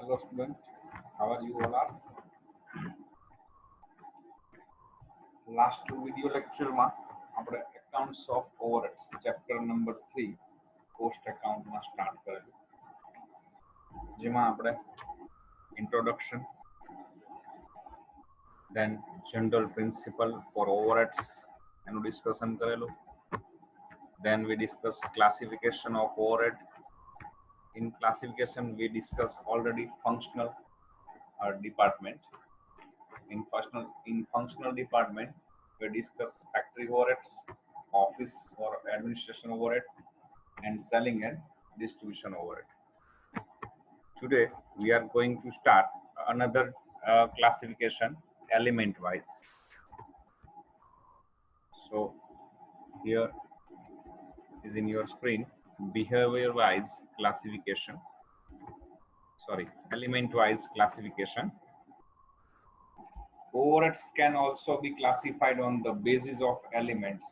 Hello student, how are you all are? Last video lecture માં આપણે accounts of overheads chapter number 3 cost account માં start કરેલું, જેમાં આપણે introduction, then general principle for overheads એનું discussion કરેલું. Then we discuss classification of overhead. In classification we discuss already functional department. In functional department we discuss factory overheads, office or administration overhead, and selling and distribution overhead. Today we are going to start another classification element wise. So here is in your screen behavior wise classification, element wise classification. Overheads can also be classified on the basis of elements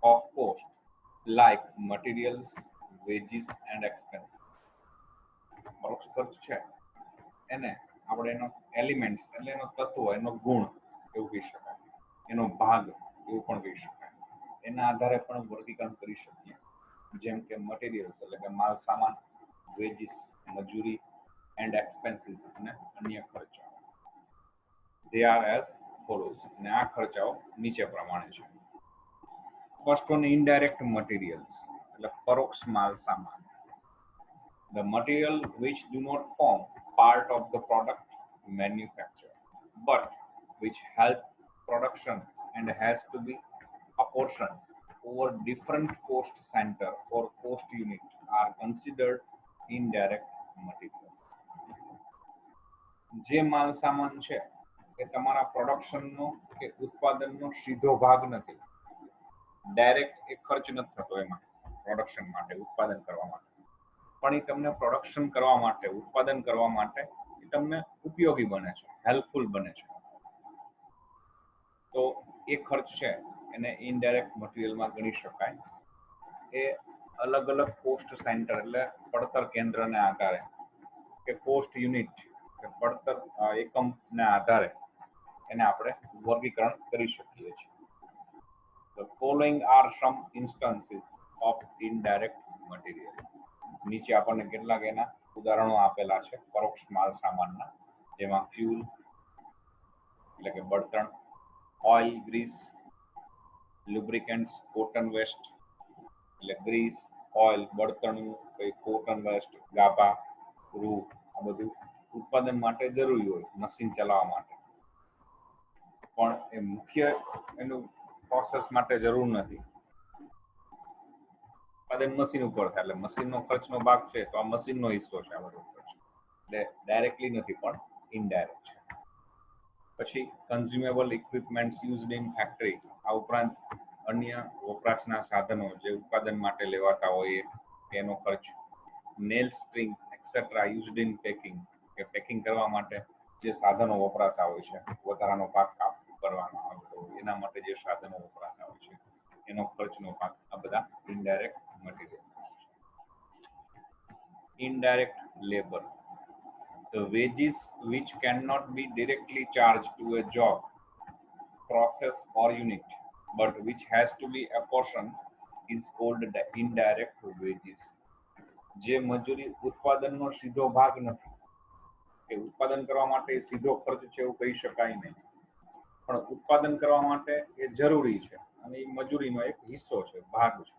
of cost like materials, wages and expenses. પરોક્ષ ખર્ચ છે એને આપણે એનો elements એટલે એનો તત્વ, એનો ગુણ એવું કહી શકાય, એનો ભાગ એવું પણ કહી શકાય. એના આધારે પણ વર્ગીકરણ કરી શકીએ, જેમ કે મટીરિયલ્સ એટલે કે માલ સામાન, વેજીસ મજૂરી, એન્ડ એક્સપેન્સીસ અને અન્ય ખર્ચાઓ. They are as follows. અને આ ખર્ચાઓ નીચે પ્રમાણે છે. First one, indirect materials એટલે પરોક્ષ માલ સામાન. The material which do not form part of the product manufactured but which help production and has to be apportioned over different cost center or cost unit are considered indirect materials. જે માલ સામાન છે એ તમારા પ્રોડક્શનનો કે ઉત્પાદનનો સીધો ભાગ નથી. ડાયરેક્ટ એક ખર્ચ નથી થતો એમાં પ્રોડક્શન માટે, ઉત્પાદન કરવા માટે, પણ એ તમને પ્રોડક્શન કરવા માટે, ઉત્પાદન કરવા માટે એ તમને ઉપયોગી બને છે, હેલ્પફુલ બને છે. તો એ ખર્ચ છે એને ઇનડાયરેક્ટ મટીરિયલમાં ગણી શકાય. એ અલગ અલગ કોસ્ટ સેન્ટર એટલે પડતર કેન્દ્રને આધારે કે કોસ્ટ યુનિટ કે પડતર એકમને આધારે એને આપણે વર્ગીકરણ કરી શકીએ છીએ. The following are some instances of indirect material. નીચે આપણને કેટલાક એના ઉદાહરણો આપેલા છે પરોક્ષ માલ સામાનના, જેમાં ફ્યુલ એટલે કે બળતણ, ઓઇલ, ગ્રીસ, લુબ્રિકેન્ટ્સ, કોટન વેસ્ટ એટલે ગ્રીસ, ઓઇલ, બળતણનું, કોટન વેસ્ટ, ગાભા, રૂ, આ બધું ઉત્પાદન માટે જરૂરી હોય મશીન ચલાવવા માટે, પણ એ મુખ્ય એનું પ્રોસેસ માટે જરૂર નથી. ઉત્પાદન મશીન ઉપર થાય એટલે મશીનનો ખર્ચનો ભાગ છે, તો આ મશીનનો હિસ્સો છે આ બધો ખર્ચ, એટલે ડાયરેક્ટલી નથી પણ ઇનડાયરેક્ટ છે. પછી કન્ઝ્યુમેબલ ઇક્વિપમેન્ટ્સ યુઝડ ઇન ફેક્ટરી, આ ઉપરાંત અન્ય વપરાશના સાધનો જે ઉત્પાદન માટે લેવાતા હોય એનો ખર્ચ. Nail strings et cetera used in packing, કે પેકિંગ કરવા માટે જે સાધનો વપરાતા હોય છે, વધારાનો ભાગ કરવામાં આવતો હોય એના માટે જે સાધનો વપરાતા હોય છે એનો ખર્ચનો ભાગ. આ બધા indirect material. Indirect labor, the wages which cannot be directly charged to a job, process or unit but which has to be apportioned is called indirect wages. જે મજૂરી ઉત્પાદનનો સીધો ભાગ નથી, કે ઉત્પાદન કરવા માટે સીધો ખર્ચ છે એવું કહી શકાય નહીં, પણ ઉત્પાદન કરવા માટે એ જરૂરી છે અને એ મજૂરીનો એક હિસ્સો છે, ભાગ છે,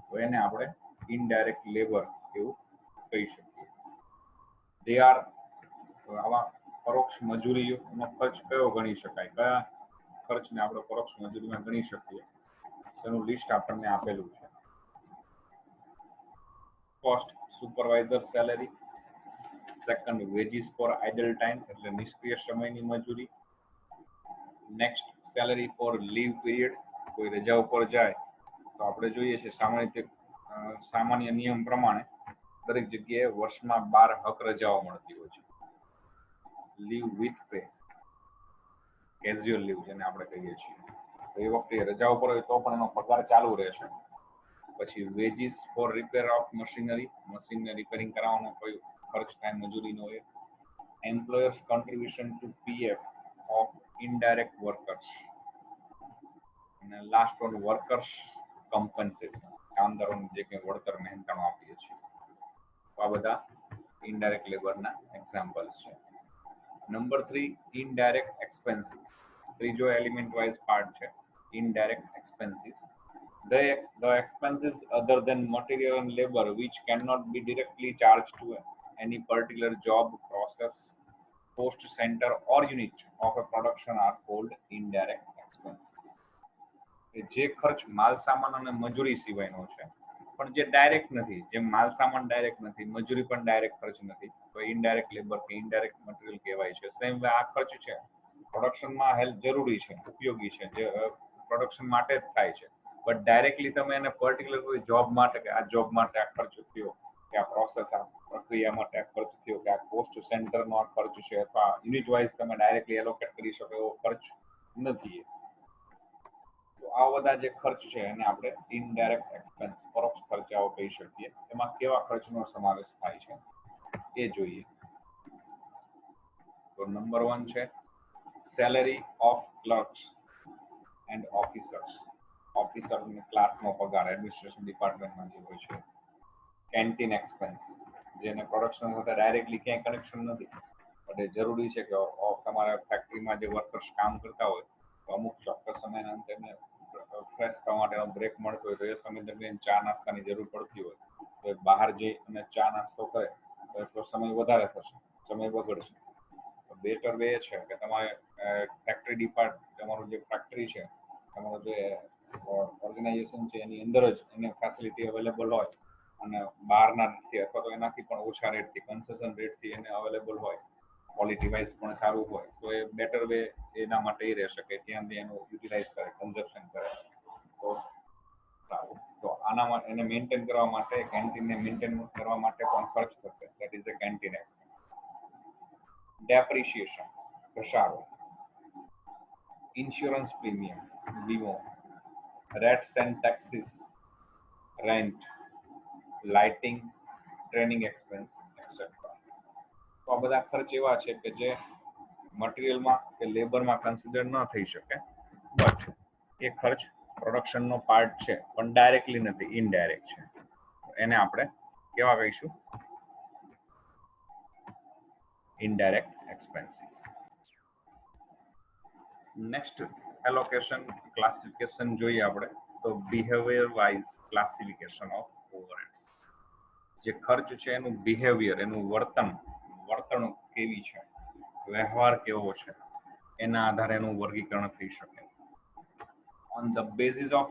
તો એને આપણે ઇનડાયરેક્ટ લેબર એવું કહી શકીએ. દે આર, આવા પરોક્ષ મજૂરીનો ખર્ચ કયો ગણી શકાય, કયા ખર્ચને આપણે પરોક્ષ મજૂરીમાં ગણી શકીએ તેનું લિસ્ટ આપણને આપેલું છે. Cost supervisor salary, second wages for idle time એટલે નિષ્ક્રિય સમયની મજૂરી, next salary for leave period, કોઈ રજા ઉપર જાય તો આપણે જોઈએ છે સામાન્ય નિયમ પ્રમાણે દરેક જગ્યાએ વર્ષમાં 12 હક રજાઓ મળતી હોય છે. Leave with pay, casual leave જેને આપણે કહીએ છીએ, તો એ વખતે રજા ઉપર હોય તો પણ એનો પગાર ચાલુ રહે છે. પછી wages for repair of machinery, મશીનને રિપેરિંગ કરાવવાનો કોઈ ખર્ચ થાય મજૂરીનો એ. Employers contribution to PF of indirect workers. અને લાસ્ટ વન વર્કર્સ કોમ્પન્સેશન, કામદારોને જે કંઈ વળતર મહેનતાણું આપીએ છીએ. આ બધા ઇનડાયરેક્ટ લેબરના એક્ઝામ્પલ્સ છે. Number 3, indirect expenses. ત્રીજો એલિમેન્ટ વાઇઝ પાર્ટ છે indirect expenses. The expenses other than material and labor which cannot be directly charged to any particular job, process, cost center or unit of a production are called indirect expenses. જે ખર્ચ માલ સામાન અને મજૂરી સિવાયનો છે પણ જે ડાયરેક્ટ નથી, જેમ માલ સામાન ડાયરેક્ટ નથી, મજૂરી પણ ડાયરેક્ટ ખર્ચ નથી, તો ઇનડાયરેક્ટ લેબર કે ઇનડાયરેક્ટ મટીરિયલ કહેવાય છે. સેમ વે આ ખર્ચ છે પ્રોડક્શનમાં હેલ્પ જરૂરી છે, ઉપયોગી છે, જે પ્રોડક્શન માટે જ થાય છે, બટ ડાયરેક્ટલી તમે એને પર્ટિક્યુલર કોઈ જોબ માટે કે આ જોબ માટે આ ખર્ચ થયો, કે આ પ્રોસેસ આ પ્રક્રિયા માટે આ ખર્ચ થયો, કે આ કોસ્ટ સેન્ટરનો આ ખર્ચ છે, અથવા યુનિટ વાઇઝ તમે ડાયરેક્ટલી એલોકેટ કરી શકો એવો ખર્ચ નથી. તો આ બધા જે ખર્ચ છે એને આપણે ઇનડાયરેક્ટ એક્સપેન્સ, પરોક્ષ ખર્ચાઓ કહી શકીએ. એમાં કેવા ખર્ચનો સમાવેશ થાય છે એ જોઈએ. તો નંબર 1 છે salary of clerks and officers. Officer અને ક્લાર્કનો પગાર એડમિનિસ્ટ્રેશન ડિપાર્ટમેન્ટમાં જે હોય છે. કેન્ટીન એક્સપેન્સ, જેને પ્રોડક્શન સાથે ડાયરેક્ટલી ક્યાંય કનેક્શન નથી, બટ એ જરૂરી છે કે તમારા ફેક્ટરીમાં જે વર્કર્સ કામ કરતા હોય તો અમુક ચોક્કસ સમયના અંતે એમને ફ્રેશ થવા માટેનો બ્રેક મળતો હોય, તો એ સમય દરમિયાન ચા નાસ્તાની જરૂર પડતી હોય, તો બહાર જઈ અને ચા નાસ્તો કરે તો એટલો સમય વધારે થશે, સમય બગડશે. બેટર વે છે કે તમારે ફેક્ટરી તમારું જે ફેક્ટરી છે, તમારું જે ઓર્ગેનાઇઝેશન છે એની અંદર જ એને ફેસિલિટી અવેલેબલ હોય અને બહારના રેટથી અથવા તો એનાથી પણ ઓછા રેટથી, કન્સેશન રેટથી એને અવેલેબલ હોય, ક્વોલિટી વાઇઝ પણ સારું હોય, તો એ બેટર વે એના માટે એ રહેશે કે ત્યાંથી એનું યુટિલાઇઝ કરે, કન્ઝપ્શન કરે તો સારું. તો આના માટે એને મેન્ટેન કરવા માટે, કેન્ટીનને મેન્ટેન કરવા માટે પણ ખર્ચ થશે, that is a canteen expense. Depreciation, ઘસારો, ઇન્સ્યોરન્સ પ્રીમિયમ, વીમો, rates and taxes, rent, lighting, training expense et cetera. તો આ બધા ખર્ચ એવા છે કે જે મટીરિયલમાં કે લેબરમાં કન્સિડર ન થઈ શકે, બટ એ ખર્ચ પ્રોડક્શનનો પાર્ટ છે પણ ડાયરેક્ટલી નથી, ઇનડાયરેક્ટ છે. એને આપણે કેવા કહીશું? Indirect expenses. Next allocation classification જોઈએ આપણે તો behaviour wise classification of overheads. જે ખર્ચ છે એનું બિહેવિયર, એનું વર્તણૂક કેવી છે, વ્યવહાર કેવો છે, એના આધારે એનું વર્ગીકરણ થઈ શકે. On the basis of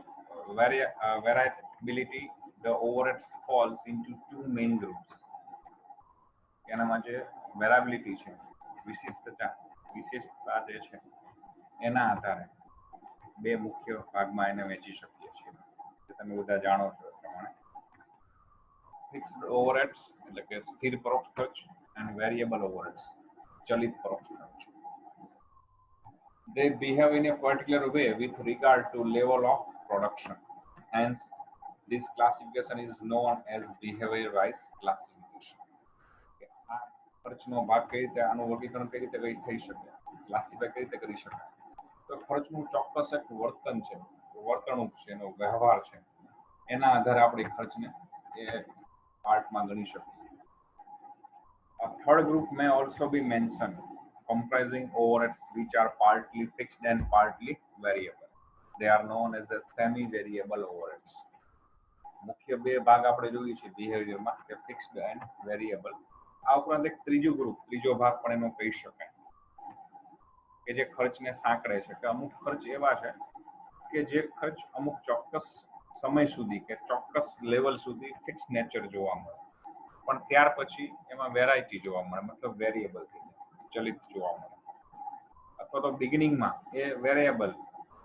variability, the overheads falls into two main groups. એનામાં જે વેરાબિલિટી છે, વિશિષ્ટતા જે છે એના આધારે બે મુખ્ય ભાગમાં એને વહેંચી શકીએ છીએ, જે તમે બધા જાણો છો એ પ્રમાણે. ફિક્સ્ડ ઓવરહેડ્સ એટલે કે સ્થિર પરોક્ષ ખર્ચ, અને વેરિયેબલ ઓવરહેડ્સ ચલિત પરોક્ષ ખર્ચ. They behave in a particular way with regard to level of production. Hence, this classification is known as behavior-wise classification. આ ખર્ચનો ભાગ કઈ રીતે, આનું વર્ગીકરણ કઈ રીતે થઈ શકે, ક્લાસિફાય કઈ રીતે કરી શકાય? તો ખર્ચનું ચોક્કસ એક વર્તન છે, વર્તણૂક છે, એનો વ્યવહાર છે, એના આધારે આપણે ખર્ચને એ પાર્ટમાં ગણી શકીએ. A third group may also be mentioned, comprising overheads which are partly fixed and partly variable. They are known as the semi-variable overheads. મુખ્ય બે ભાગ આપણે જોઈએ છે બિહેવિયરમાં, કે ફિક્સ્ડ એન્ડ વેરિયેબલ. આ ઉપરાંત એક ત્રીજો ભાગ પણ એનો કહી શકાય કે જે ખર્ચને સાંકળે છે, કે અમુક ખર્ચ એવા છે કે જે ખર્ચ અમુક ચોક્કસ સમય સુધી કે ચોક્કસ લેવલ સુધી ફિક્સ નેચર જોવા મળે, પણ ત્યાર પછી એમાં વેરાયટી જોવા મળે, મતલબ વેરિયેબલ થઈ જાય, ચલિત જોવા મળે. અથવા તો બિગિનિંગમાં એ વેરિયેબલ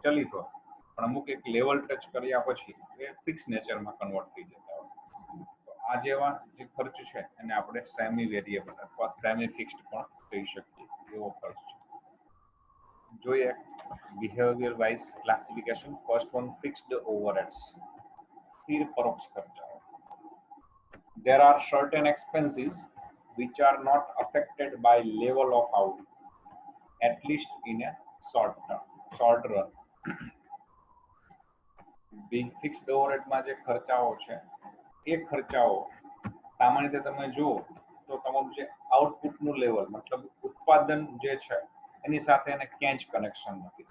ચલિત હોય, પણ અમુક એક લેવલ ટચ કર્યા પછી એ ફિક્સ નેચરમાં કન્વર્ટ થઈ જતા હોય. તો આ જેવા જે ખર્ચ છે એને આપણે સેમી વેરિયેબલ અથવા સેમી ફિક્સ્ડ પણ કહી શકીએ, એવો ખર્ચ છે. જોઈએ behaviour wise classification. First one, fixed overheads, સ્થિર પરોક્ષ ખર્ચાઓ. There are certain expenses which are not affected by level of output, at least in a short run. Big fixed ઓવરહેડમાં જે ખર્ચાઓ છે એ ખર્ચાઓ સામાન્ય રીતે તમે જુઓ તો તમારું જે આઉટપુટનું લેવલ મતલબ ઉત્પાદન જે છે એની સાથે એને ક્યાંય જ કનેક્શન નથી,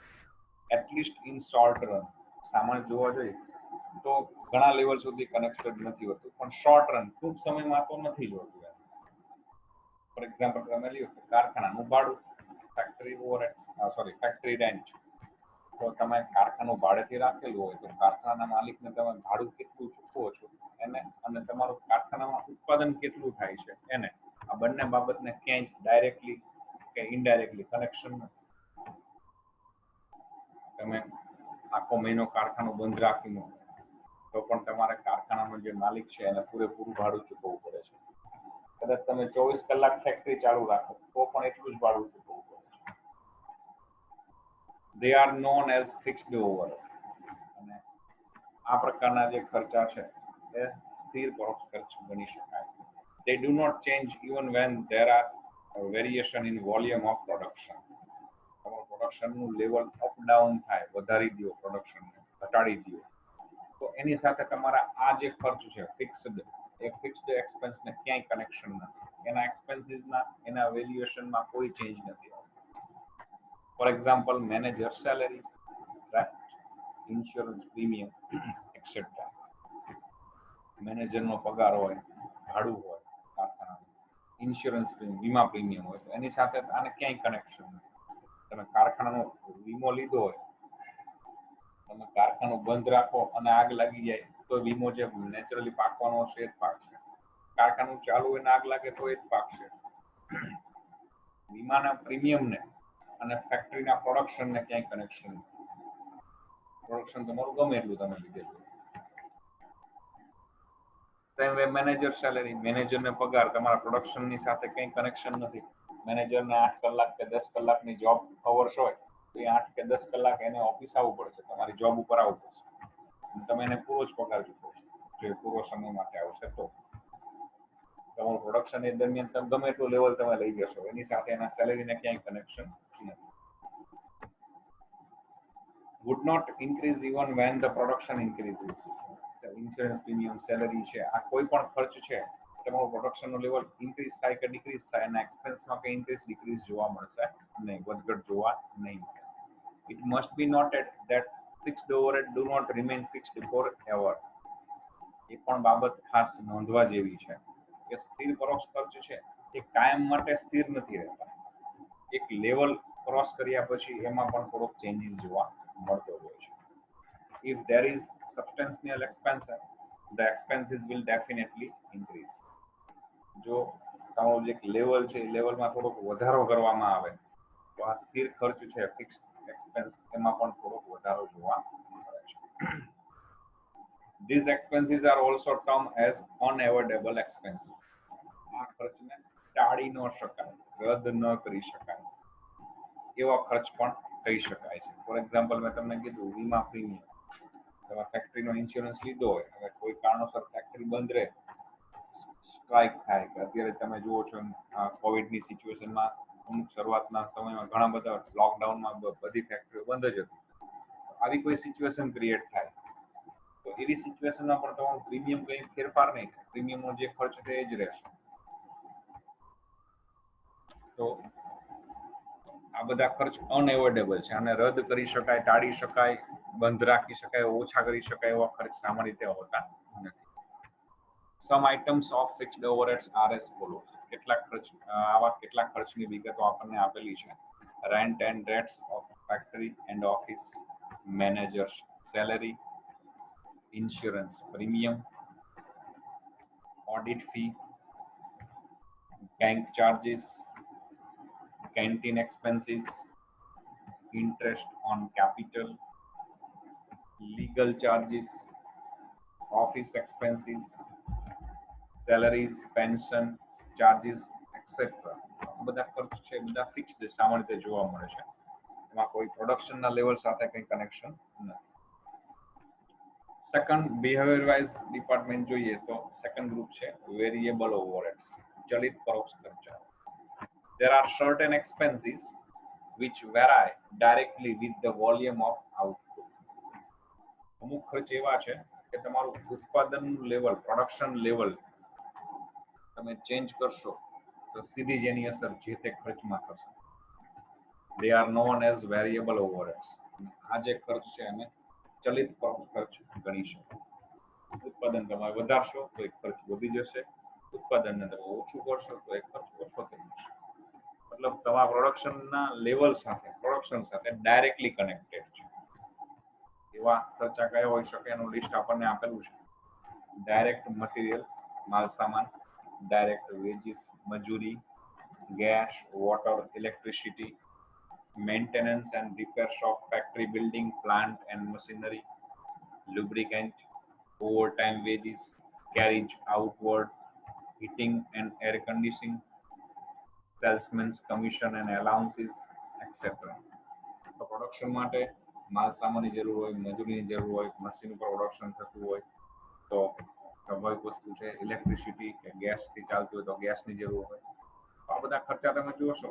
એટલીસ્ટ ઇન શોર્ટ રન. સામાન્ય જોવા જોઈએ તો ઘણા લેવલ સુધી કનેક્ટેડ નથી હોતું, પણ શોર્ટ રન ટૂંક સમયમાં તો નથી જ હોતું. ફોર એક્ઝામ્પલ તમે લ્યો કે કારખાનાનું ભાડું, ફેક્ટરી ઓવરહેડ, ફેક્ટરી રેન્ટ. તો તમે કારખાનું ભાડેથી રાખેલું હોય તો કારખાનાના માલિકને તમે ભાડું કેટલું ચૂકવો છો એને, અને તમારું કારખાનામાં ઉત્પાદન કેટલું થાય છે એને, આ બંને બાબતને ક્યાંય ડાયરેક્ટલી કે ઇનડાયરેક્ટલી કનેક્શન નથી. તમે આખો મહિનો કારખાનું બંધ રાખીને તો પણ તમારે કારખાનાનો જે માલિક છે એને પૂરેપૂરું ભાડું ચૂકવવું પડે છે. કદાચ તમે 24 કલાક ફેક્ટરી ચાલુ રાખો તો પણ એટલું જ ભાડું ચૂકવવું પડે છે. they are known as fixed overhead. અને આ પ્રકારના જે ખર્ચા છે એ સ્થિર પરોક્ષ ખર્ચ ગણી શકાય. they do not change even when there are variation in volume of production. તમારું પ્રોડક્શનનું લેવલ અપ ડાઉન થાય, વધારી દો પ્રોડક્શનને, ઘટાડી દો તો એની સાથે તમારા આ જે ખર્ચ છે ફિક્સ્ડ, એ ફિક્સ્ડ એક્સપેન્સને ક્યાંય કનેક્શન નથી. એના એક્સપેન્સીસમાં, એના વેલ્યુએશનમાં કોઈ ચેન્જ નથી. For example manager salary, insurance premium etcetera. મેનેજરનો પગાર હોય, ભાડું હોય કારખાનાનું, ઇન્સ્યોરન્સ પ્રીમિયમ, વીમા પ્રીમિયમ હોય તો એની સાથે આને ક્યાંય કનેક્શન નથી. તમે કારખાનાનો વીમો લીધો હોય, તમે કારખાનું બંધ રાખો અને આગ લાગી જાય તો વીમો જે નેચરલી પાકવાનો છે એ જ પાકશે. કારખાનું ચાલુ હોય ને આગ લાગે તો એ જ પાકશે. વીમાના પ્રીમિયમને અને ફેક્ટરીના પ્રોડક્શનને ક્યાંય કનેક્શન નથી. પ્રોડક્શન તમારું ગમે એટલું તમે લીધેલું. મેનેજર સેલેરી, મેનેજરને પગાર તમારા પ્રોડક્શનની સાથે કંઈ કનેક્શન નથી. મેનેજરને 8 કલાક કે 10 કલાકની જોબ અવર્સ હોય તો એ 8 કે 10 કલાક એને ઓફિસ આવવું પડશે, તમારી જોબ ઉપર આવવું પડશે. તમે એને પૂરો જ પગાર ચૂકવશો જો પૂરો સમય માટે આવશે તો. તમારું પ્રોડક્શન એ દરમિયાન તમે ગમે એટલું લેવલ તમે લઈ જશો, એની સાથે એના સેલેરીને ક્યાંય કનેક્શન નથી. would not increase even when the production increases. Insurance premium, salary છે, આ કોઈ પણ ખર્ચ છે તમારું પ્રોડક્શનનો લેવલ ઇન્ક્રીઝ થાય કે ડિક્રીઝ થાય, એના એક્સપેન્સમાં કંઈ ઇન્ક્રીઝ ડિક્રીઝ જોવા મળશે નહીં, વધઘટ જોવા નહીં મળે. It must be noted that fixed overhead do not remain fixed forever. એ પણ બાબત ખાસ નોંધવા જેવી છે કે સ્થિર પરોક્ષ ખર્ચ છે એ કાયમ માટે સ્થિર નથી રહેતા. એક લેવલ ક્રોસ કર્યા પછી એમાં પણ થોડોક ચેન્જીસ જોવા મળતો હોય છે. If there is substantial expansion, the expenses will definitely increase. જો તમારું જે લેવલ છે એ લેવલમાં થોડોક વધારો કરવામાં આવે તો આ સ્થિર ખર્ચ છે ફિક્સ એક્સપેન્સ એમાં પણ થોડોક વધારો જોવા મળે છે. These expenses are also termed as unavoidable expenses. આ ખર્ચને ટાળી ન શકાય, રદ ન કરી શકાય એવા ખર્ચ પણ થઈ શકાય છે. ફોર એક્ઝામ્પલ મેં તમને કીધું વીમા પ્રીમિયમ. તમે ફેક્ટરીનો ઇન્સ્યોરન્સ લીધો હોય, હવે કોઈ કારણોસર ફેક્ટરી બંધ રહે, સ્ટ્રાઇક થાય કે અત્યારે તમે જુઓ છો કોવિડની સિચ્યુએશનમાં અમુક શરૂઆતના સમયમાં ઘણા બધા લોકડાઉનમાં બધી ફેક્ટરીઓ બંધ જ હતી. આવી કોઈ સિચ્યુએશન ક્રિએટ થાય તો એવી સિચ્યુએશનમાં પણ તમારું પ્રીમિયમ કંઈ ફેરફાર નહીં થાય, પ્રીમિયમનો જે ખર્ચ છે એ જ રહેશે. તો આ બધા ખર્ચ અનએવોઇડેબલ છે, આને રદ કરી શકાય, ટાળી શકાય, બંધ રાખી શકાય, ઓછા કરી શકાય એવા ખર્ચ સામાન્ય રીતે હોતા નથી. Some items of fixed overheads are as follows. આવા કેટલાક ખર્ચની વિગતો આપણને આપેલી છે. Rent and rates of factory and office, managers salary, insurance premium, audit fee, bank charges, canteen expenses, interest on capital, legal charges, office expenses, salaries, pension charges, etc. બધા ખર્ચ છે બધા ફિક્સ્ડ સામાન્ય રીતે જોવા મળે છે, એમાં કોઈ પ્રોડક્શનના લેવલ સાથે કંઈ કનેક્શન નથી. સેકન્ડ બિહેવિયર વાઇઝ ડિપાર્ટમેન્ટ જોઈએ તો સેકન્ડ ગ્રુપ છે વેરિયેબલ ઓવરહેડ્સ. ચલિત પરોક્ષ ખર્ચા. There are certain expenses which vary directly with the volume of output. અમુક ખર્ચ એવા છે કે તમારું ઉત્પાદનનું લેવલ, પ્રોડક્શન લેવલ તમે ચેન્જ કરશો તો સીધી જ એની અસર જે તે ખર્ચમાં થશે. They are known as variable overheads. આ જે ખર્ચ છે એને ચલિત પરોક્ષ ખર્ચ ગણી શકાય. ઉત્પાદન તમે વધારશો તો એક ખર્ચ વધી જશે, ઉત્પાદનને તમે ઓછું કરશો તો એક ખર્ચ ઓછો થઈ જશે. મતલબ તમારા પ્રોડક્શનના લેવલ સાથે, પ્રોડક્શન સાથે ડાયરેક્ટલી કનેક્ટેડ છે. એવા ખર્ચા કયા હોઈ શકે એનું લિસ્ટ આપણને આપેલું છે. ડાયરેક્ટ મટીરિયલ, માલ સામાન, ડાયરેક્ટ વેજીસ, મજૂરી, gas, water, electricity, maintenance and repairs of factory building, plant and machinery, lubricant, overtime wages, carriage outward, heating and air conditioning, salesmen's commission and allowances, etc. તો production માટે માલ સામાનની જરૂર હોય, મજૂરીની જરૂર હોય, મશીન ઉપર પ્રોડક્શન થતું હોય તો સ્વાભાવિક વસ્તુ છે. ઇલેક્ટ્રિસિટી કે ગેસથી ચાલતું હોય તો ગેસની જરૂર હોય. આ બધા ખર્ચા તમે જોશો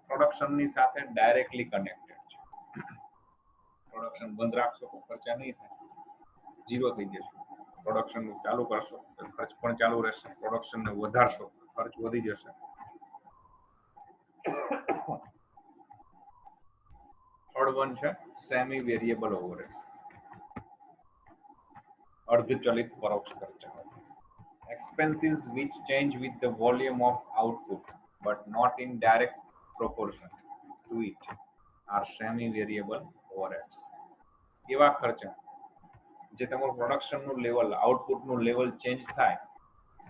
પ્રોડક્શનની સાથે ડાયરેક્ટલી કનેક્ટેડ છે. પ્રોડક્શન બંધ રાખશો તો ખર્ચા નહીં થાય, ઝીરો થઈ જશે. પ્રોડક્શન ચાલુ કરશો તો ખર્ચ પણ ચાલુ રહેશે, પ્રોડક્શનને વધારશો ખર્ચ વધી જશે. થર્ડ વન છે સેમી વેરિયેબલ ઓવરહેડ્સ, અર્ધચલિત પરોક્ષ ખર્ચા. Expenses which change with the volume of output but not in direct proportion to it are semi-variable overheads. એવા ખર્ચા જે તમારું પ્રોડક્શનનું લેવલ, આઉટપુટનું લેવલ ચેન્જ થાય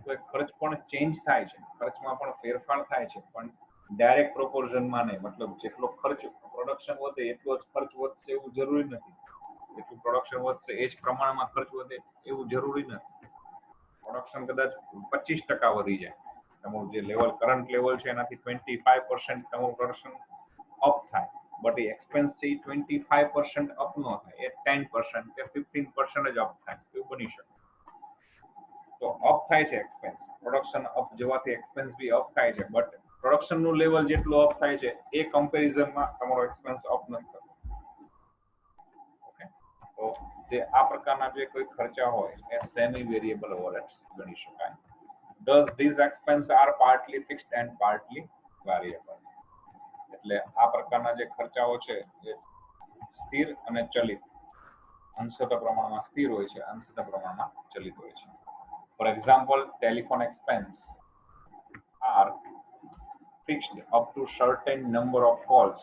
તો એ ખર્ચ પણ ચેન્જ થાય છે, ખર્ચમાં પણ ફેરફાર થાય છે, પણ ડાયરેક્ટ પ્રોપોર્શનમાં નહીં. મતલબ જેટલો ખર્ચ પ્રોડક્શન વધે એટલો જ ખર્ચ વધશે એવું જરૂરી નથી, જેટલું પ્રોડક્શન વધશે એ જ પ્રમાણમાં ખર્ચ વધે એવું જરૂરી નથી. પ્રોડક્શન કદાચ 25% વધી જાય, તમારું જે લેવલ કરંટ લેવલ છે એનાથી 25% તમારું પ્રોડક્શન અપ થાય, બટ એ એક્સપેન્સ છે એ 25% અપ ન થાય, એ 10% કે 15% જ અપ થાય એવું બની શકે. તો અપ થાય છે એક્સપેન્સ, પ્રોડક્શન અપ જવાથી એક્સપેન્સ બી અપ થાય છે, બટ પ્રોડક્શનનું લેવલ જેટલું અપ થાય છે એ કમ્પેરિઝનમાં તમારો એક્સપેન્સ અપ નથી થતો. ઓકે, તો જે આ પ્રકારના જે કોઈ ખર્ચા હોય એ સેમી વેરિયેબલ ઓવરહેડ્સ ગણી શકાય. Thus these expenses are partly fixed and partly variable. એટલે આ પ્રકારના જે ખર્ચાઓ છે એ સ્થિર અને ચલિત, અંશતઃ પ્રમાણમાં સ્થિર હોય છે, અંશતઃ પ્રમાણમાં ચલિત હોય છે. For example, telephone expense are fixed up to certain number of calls,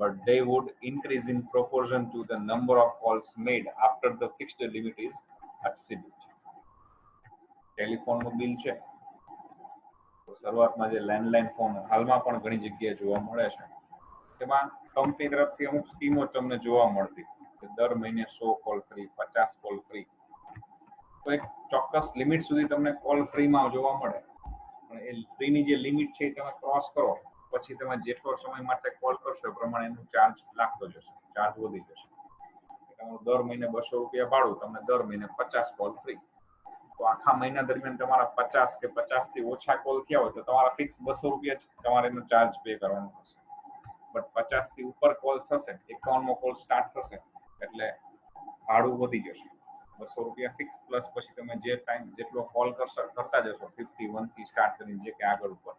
but they would increase in proportion to the number of calls made after the fixed limit is exceeded. ટેલિફોનનું બિલ છે તો શરૂઆતમાં જે landline phone હાલમાં પણ ઘણી જગ્યાએ જોવા મળે છે, તેમાં કંપની તરફથી અમુક સ્કીમો તમને જોવા મળતી કે દર મહિને 100 કોલ ફ્રી, 50 કોલ ફ્રી. તો એક ચોક્કસ લિમિટ સુધી તમને કોલ ફ્રીમાં જોવા મળે, પણ એ ફ્રીની જે લિમિટ છે એ તમે ક્રોસ કરો પછી તમે જેટલો સમય માટે કોલ કરશો એ પ્રમાણે એનું ચાર્જ લાગતો જશે, ચાર્જ વધી જશે. તમારું દર મહિને 200 રૂપિયા ભાડું, તમને દર મહિને 50 કોલ ફ્રી. તો આખા મહિના દરમિયાન તમારા 50 કે 50 થી ઓછા કોલ થયા હોય તો તમારા ફિક્સ 200 રૂપિયા જ તમારે એનો ચાર્જ પે કરવાનો થશે. બટ 50 થી ઉપર કોલ થશે, 51મો કોલ સ્ટાર્ટ થશે એટલે ભાડું વધી જશે. 200 રૂપિયા ફિક્સ પ્લસ પછી તમે જે ટાઈમ જેટલો કોલ કરતા જશો 51 થી સ્ટાર્ટ કરીને જે કે આગળ ઉપર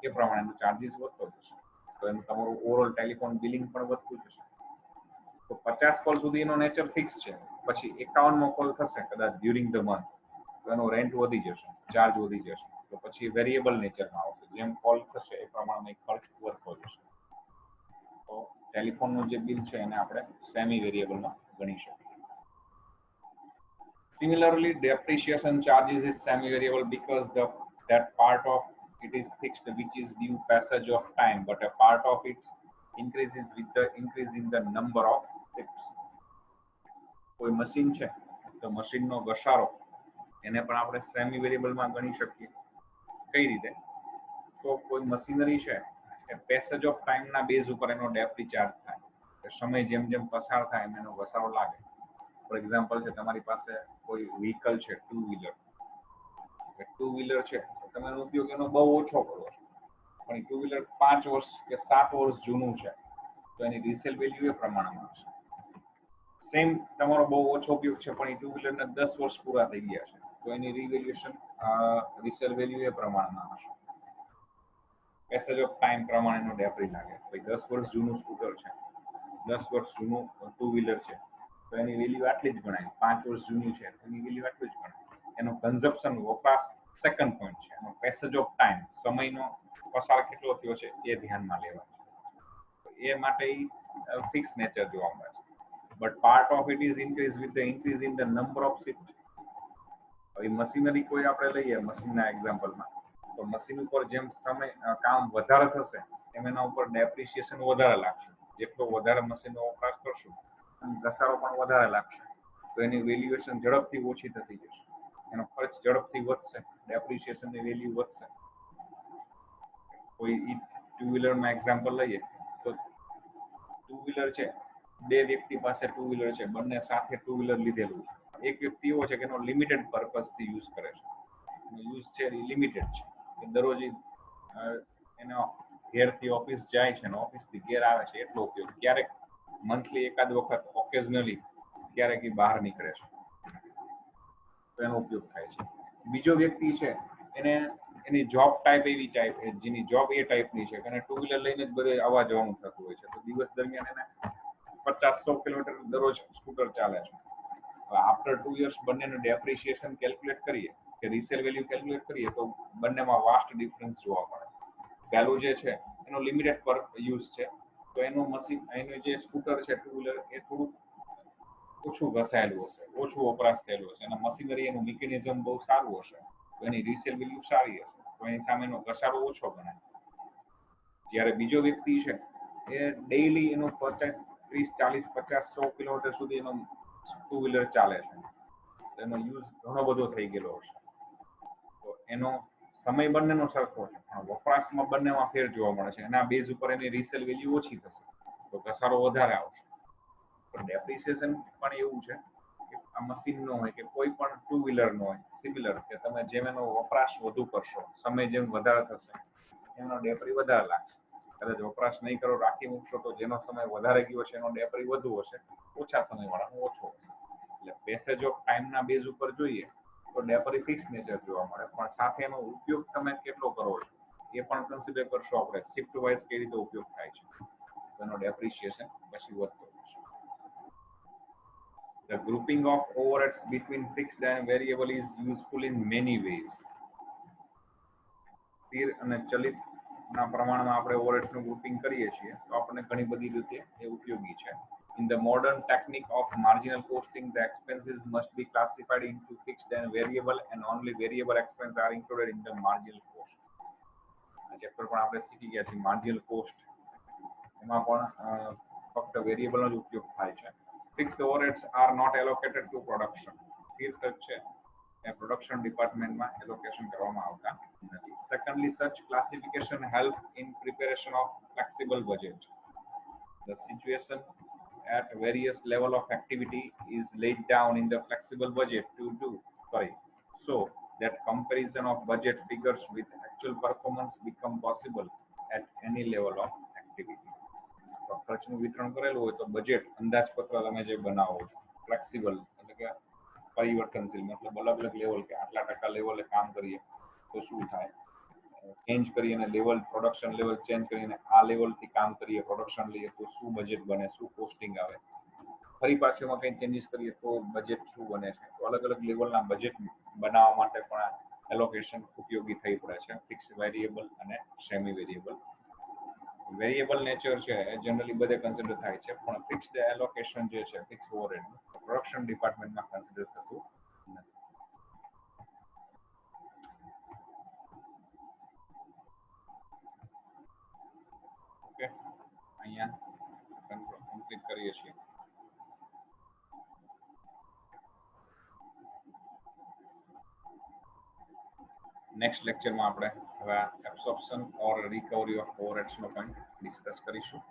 એ પ્રમાણેનું ચાર્જીસ વધતો જશે. તો એનું તમારું ઓવરઓલ ટેલિફોન બિલિંગ પણ વધતું જશે. તો 50 કોલ સુધી એનો નેચર ફિક્સ છે, પછી 51મો કોલ થશે કદાચ ડ્યુરિંગ ધ મંથ તો એનો રેન્ટ વધી જશે, ચાર્જ વધી જશે. તો પછી વેરિયેબલ નેચરમાં આવશે, જેમ કોલ થશે એ પ્રમાણે ખર્ચ વધતો જશે. તો ટેલિફોનનું જે બિલ છે એને આપણે સેમી વેરિયેબલમાં ગણી શકીએ. Similarly, depreciation charges is semi-variable because that part of it is fixed, which is due passage of time, but a part of it increases with the increase in the number of shifts. કોઈ machine છે તો મશીનનો ઘસારો એને પણ આપણે semi વેરિયેબલમાં ગણી શકીએ. કઈ રીતે? તો કોઈ મશીનરી છે એ પેસેજ ઓફ ટાઈમના બેઝ ઉપર એનો ડેપ્રી ચાર્જ થાય, સમય જેમ જેમ પસાર થાય એમ એનો ઘસારો લાગે. ફોર એક્ઝામ્પલ છે તમારી પાસે કોઈ વ્હીકલ છે, ટુ વ્હીલર છે, તમે એનો ઉપયોગ એનો બહુ ઓછો કરો છો, પણ એ ટુ વ્હીલર 5 વર્ષ કે 7 વર્ષ જૂનું છે તો એની રિસેલ વેલ્યુ એ પ્રમાણમાં હશે. સેમ તમારો બહુ ઓછો ઉપયોગ છે પણ એ ટુ વ્હીલરને 10 વર્ષ પૂરા થઈ ગયા છે તો એની રિવેલ્યુએશન રિસેલ વેલ્યુ એ પ્રમાણમાં હશે. પેસેજ ઓફ ટાઈમ પ્રમાણેનો ડેપ્રી લાગે. ભાઈ 10 વર્ષ જૂનું સ્કૂટર છે, 10 વર્ષ જૂનું ટુ વ્હીલર છે તો એની વેલ્યુ આટલી જ ગણાય. 5 વર્ષ જૂનું છે તો એની વેલ્યુ આટલી જ ગણાય. એનો કન્ઝપ્શન વપરાશ સેકન્ડ પોઈન્ટ છે. એનો પેસેજ ઓફ ટાઈમ સમયનો પસાર કેટલો થયો છે એ ધ્યાનમાં લેવા છે. એ માટે ફિક્સ નેચર જોવા મળે છે. But part of it is increase with the increase in the number of shift. હવે મશીનરી કોઈ આપણે લઈએ મશીનના એક્ઝામ્પલમાં, તો મશીન ઉપર જેમ સમય કામ વધારે થશે એમ એના ઉપર ડેપ્રિસિએશન વધારે લાગશે. જેટલો વધારે મશીનનો વપરાશ કરશું ઘસારો પણ વધારે લાગશે તો એની વેલ્યુએશન ઝડપથી ઓછી થતી જશે. એનો ખર્ચ ઝડપથી વધશે, ડેપ્રિસિએશનની વેલ્યુ વધશે. કોઈ ટુ વ્હીલરમાં એક્ઝામ્પલ લઈએ તો ટુ વ્હીલર છે, બે વ્યક્તિ પાસે ટુ વ્હીલર છે, બંને સાથે ટુ વ્હીલર લીધેલું છે. એક વ્યક્તિ એવો છે કે એનો લિમિટેડ પર્પઝથી યુઝ કરે છે, એનો યુઝ છે એ લિમિટેડ છે કે દરરોજ એનો ઘેરથી ઓફિસ જાય છે અને ઓફિસથી ઘેર આવે છે એટલો ઉપયોગ. ક્યારેક મંથલી એકાદ વખત ઓકેઝનલી ક્યારેક એ બહાર નીકળે છે તો એનો ઉપયોગ થાય છે. બીજો વ્યક્તિ છે એને એની જોબ ટાઈપ એવી ટાઈપ જેની જોબ એ ટાઈપની છે અને ટુ વ્હીલર લઈને જ બધે આવવા જવાનું થતું હોય છે તો દિવસ દરમિયાન એને 50-100 કિલોમીટર દરરોજ સ્કૂટર ચાલે છે. આફ્ટર 2 યર્સ બંનેનું ડેપ્રિસિએશન કેલ્ક્યુલેટ કરીએ કે રિસેલ વેલ્યુ કેલ્ક્યુલેટ કરીએ તો બંનેમાં વાસ્ટ ડિફરન્સ જોવા મળે. પહેલું જે છે એનો લિમિટેડ પર યુઝ છે તો એનું મશીન એનું જે સ્કૂટર છે ટુ વ્હીલર એ થોડું ઓછું ઘસાયેલું હશે, ઓછું વપરાશ થયેલું હશે અને મશીનરી એનું મિકેનિઝમ બહુ સારું હશે તો એની રિસેલ વેલ્યુ સારી હશે તો એની સામેનો ઘસારો ઓછો ગણાય. જ્યારે બીજો વ્યક્તિ છે એ ડેઈલી એનું 50, 30, 40, 50, 100 કિલોમીટર સુધી એનો ટુ વ્હીલર ચાલે છે, એનો યુઝ ઘણો બધો થઈ ગયેલો હશે તો એનો સમય બંનેનો સરખો છે પણ વપરાશમાં બંનેમાં ફેર જોવા મળે છે. એના બેઝ ઉપર એની રિસેલ વેલ્યુ ઓછી થશે તો ઘસારો વધારે આવશે. પણ ડેપ્રિસિએશન પણ એવું છે કે આ મશીનનો હોય કે કોઈ પણ ટુ વ્હીલરનો હોય સિમિલર કે તમે જેમ એનો વપરાશ વધુ કરશો, સમય જેમ વધારે થશે એનો ડેપ્રી વધારે લાગશે. કદાચ વપરાશ નહીં કરો, રાખી મૂકશો તો જેનો સમય વધારે ગયો છે એનો ડેપ્રી વધુ હશે, ઓછા સમયવાળાનો ઓછો હશે. એટલે પેસેજ ઓફ ટાઈમના બેઝ ઉપર જોઈએ તો ડેપ્રી ફિક્સ નેચર જોવા મળે પણ સાથે એનો ઉપયોગ તમે કેટલો કરો છો એ પણ કન્સિડર કરશો આપણે. શિફ્ટ વાઇઝ કેવી રીતે ઉપયોગ થાય છે તો એનો ડેપ્રિસિએશન પછી વધતો હશે. The grouping of overheads between fixed and variable is useful in many ways. સ્થિર અને ચલિતના પ્રમાણમાં આપણે ઓવરહેડ્સનું ગ્રુપિંગ કરીએ છીએ તો આપણને ઘણી બધી રીતે એ ઉપયોગી છે. In the modern technique of marginal costing, the expenses must be classified into fixed and variable, and only variable expenses are included in the marginal cost. આ ચેપ્ટર પણ આપણે શીખી ગયા છીએ માર્જિનલ કોસ્ટ, એમાં પણ ફક્ત વેરિયેબલનો જ ઉપયોગ થાય છે. Fixed overheads are not allocated to production. સ્થિર ખર્ચ છે એ પ્રોડક્શન ડિપાર્ટમેન્ટમાં એલોકેશન કરવામાં આવતા નથી. Secondly, such classification help in preparation of flexible budget. The situation at various level of activity is laid down in the flexible budget so that comparison of budget figures with actual performance become possible at any level of activity. ખર્ચનું વિતરણ કરેલું હોય તો budget અંદાજપત્ર તમે જે બનાવો છો ફ્લેક્સિબલ એટલે કે પરિવર્તનશીલ, મતલબ અલગ અલગ લેવલ કે આટલા ટકા લેવલે કામ કરીએ તો શું થાય, ચેન્જ કરીને લેવલ પ્રોડક્શન લેવલ ચેન્જ કરીને આ લેવલથી કામ કરીએ પ્રોડક્શન લઈએ તો શું બજેટ બને, શું કોસ્ટિંગ આવે, ફરી પાછું એમાં કંઈ ચેન્જીસ કરીએ તો બજેટ શું બને છે. તો અલગ અલગ લેવલના બજેટ બનાવવા માટે પણ એલોકેશન ઉપયોગી થઈ પડે છે. ફિક્સ, વેરિયેબલ અને સેમી વેરિયેબલ. વેરિયેબલ નેચર છે એ જનરલી બધે કન્સિડર થાય છે પણ ફિક્સ્ડ એલોકેશન જે છે ફિક્સ ઓવરહેડ પ્રોડક્શન ડિપાર્ટમેન્ટમાં કન્સિડર થતું નથી. ઓકે, અહીંયા કમ્પ્લીટ કરીએ છીએ. નેક્સ્ટ લેક્ચરમાં આપણે હવે એબ્સોર્પ્શન ઓર રિકવરી ઓફ ઓવરહેડ્સનો પોઈન્ટ ડિસ્કસ કરીશું.